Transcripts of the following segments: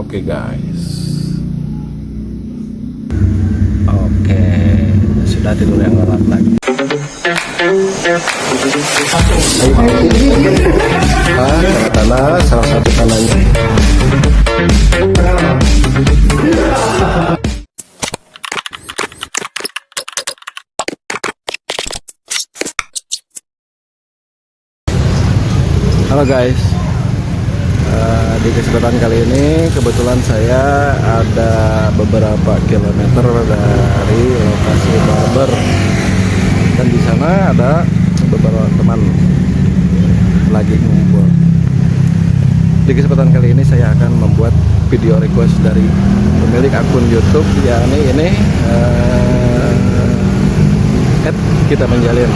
Oke guys. Oke, sudah tidur yang lelap lagi. Tanah salah satu tanahnya. Halo guys, di kesempatan kali ini kebetulan saya ada beberapa kilometer dari lokasi barber dan di sana ada beberapa teman lagi ngumpul. Di kesempatan kali ini saya akan membuat video request dari pemilik akun YouTube, yakni ini kita menjalin.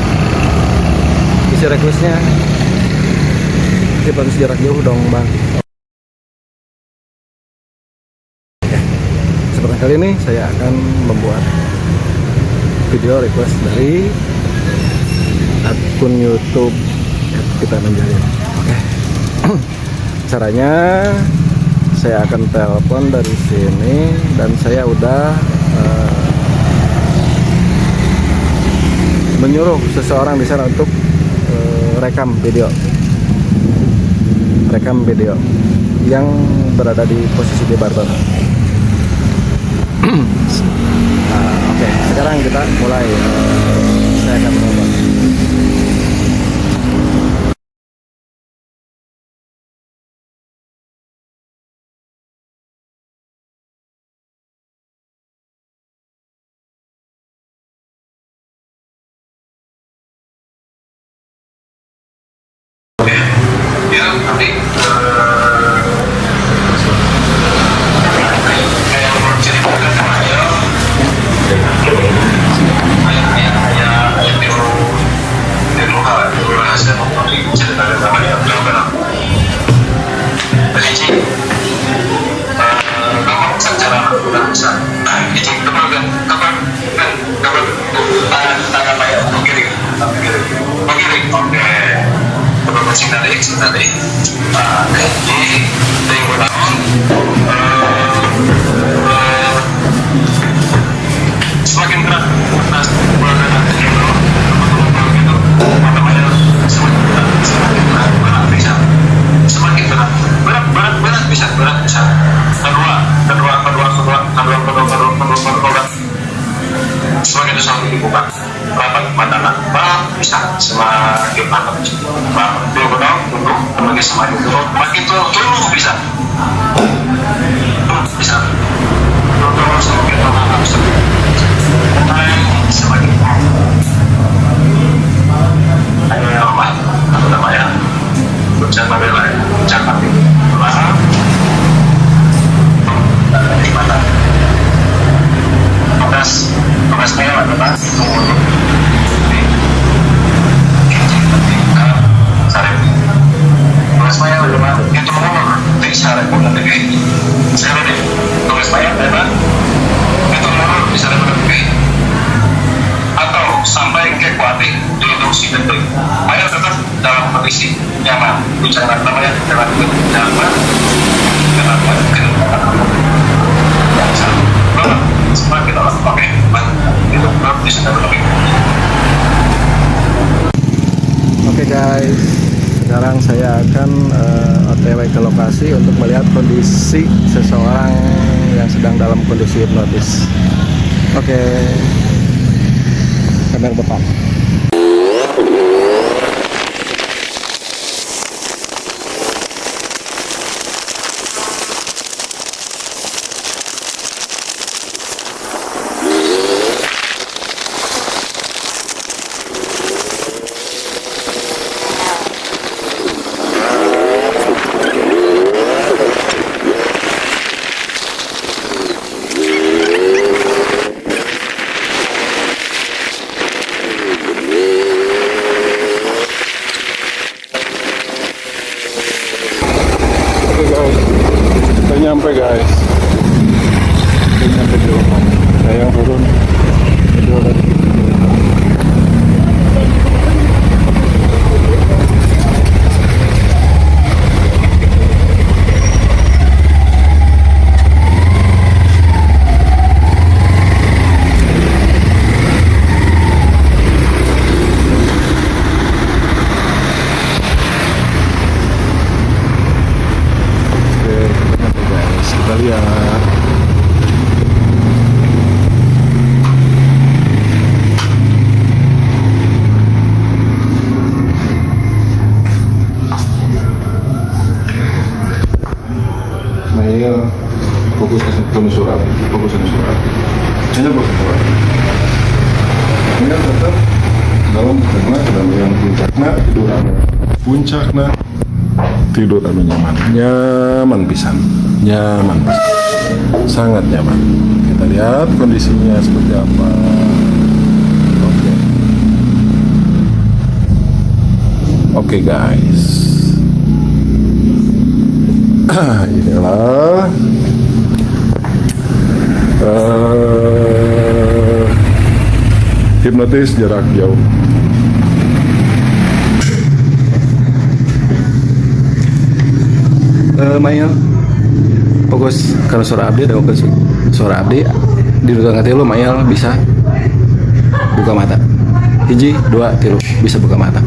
Isi requestnya, kita jarak jauh dong bang. Oke, kesempatan kali ini saya akan membuat video request dari akun YouTube kita menjalin. Oke. Caranya saya akan telepon dari sini dan saya udah menyuruh seseorang di sana untuk rekam video yang berada di posisi di barber. Oke, sekarang kita mulai. Saya akan mencoba. Ya, nanti kayak menceritakan ayah tiru rahasia nanti ceritakan sama dia berapa jadi kamu secara udah bisa izin kapan tangan ayah kiri oke masih tadi ini yang pertama semakin berat mata semakin berat bisa kedua semakin semakin dibuka rapat mata bisa semakin mantap dulu duduk semakin turun makin turun bisa turun semakin mantap semakin ayo yang lemah ya jangan bela jangan lemah di mata Okas merah adalah sarap. Okas merah adalah itu nomor di sarap bulan lagi. Saya ini okas merah adalah itu nomor di sarap bulan lagi. Atau sampai ke kuatik di induksi detik. Ayo tetap dalam kondisi nyaman. Bicara namanya dalam nyaman. Kenapa? Semakin orang pakai itu bisa lebih. Oke guys, sekarang saya akan OTW ke lokasi untuk melihat kondisi seseorang yang sedang dalam kondisi hipnotis. Oke, kamera depan. surat, fokus surat. Hanya fokus surat. Ingat tetap dalam karena kedamaian puncakna tidur anu nyaman pisan, sangat nyaman. Kita lihat kondisinya seperti apa. Oke guys, inilah hipnotis jarak jauh. Mail fokus kalau suara abdi ada fokus suara abdi di tukang hati lu Mail bisa buka mata 1, 2, 3 bisa buka mata.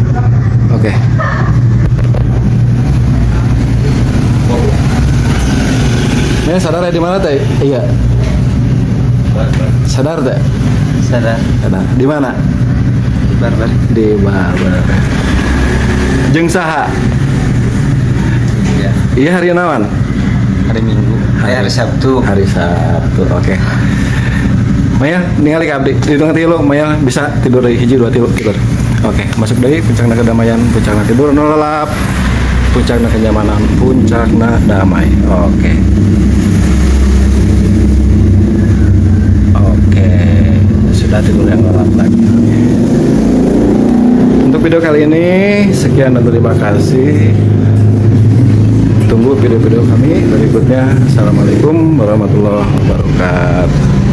Oke. Mail sadar ya di mana teh? Iya. Sadar teh? Sadar. Di mana? Di barber. Di barber. Jeung saha? Iya. Iya hari naon? Hari Minggu. Hari Sabtu. Hari Sabtu. Oke. Maya, ningali ka abdi. Hitung tilu, Maya bisa tidur dari 1, 2, 3 tidur. Oke, masuk deui puncakna kedamaian, puncakna tidur nu lelap. Puncakna kenyamanan, puncakna damai. Oke. Oke, sudah tidur yang lelap lagi. Untuk video kali ini sekian dan terima kasih. Tunggu video-video kami berikutnya. Assalamualaikum warahmatullahi wabarakatuh.